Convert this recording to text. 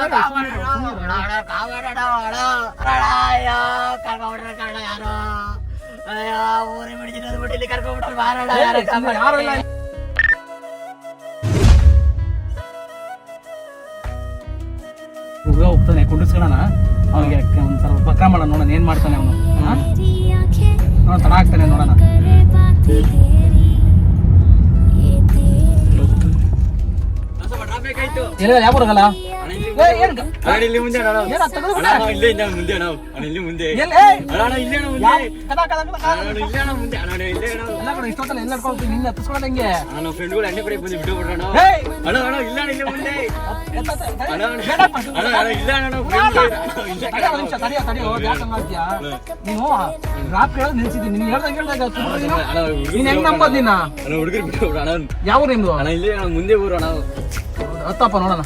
ಯಾರು ಊರಿ ಬಿಡಿಸಿದ ಬಿಟ್ಟು ಇಲ್ಲಿ ಕರ್ಕೊಂಡ್ಬಿಟ್ಟು ಬಾರಣ ಯಾರಲ್ಲ ಹುಡುಗ ಹೋಗ್ತಾನೆ ಕುಂಡಿಸ್ಕೊಳ್ಳೋಣ ಅವನಿಗೆ ಒಂದ್ ಸ್ವಲ್ಪ ಪಕ್ಕ ಮಾಡೋಣ ನೋಡೋಣ ಏನ್ ಮಾಡ್ತಾನೆ ಅವನು ತಡ ಆಗ್ತಾನೆ ನೋಡೋಣ ಯಾವ ಬರಗಲ್ಲ ನೀನು ರಾಪ್ ಹೇಳೋದು ನಿಲ್ಸಿದ್ದೀನಿ ನೀನ್ ನೀನ್ ಹೆಂಗ್ ನಂಬೋದ್ ನೀನ ಯಾವ ನಿಮ್ದು ಮುಂದೆ ಊರು ಹತ್ತಪ್ಪ ನೋಡೋಣ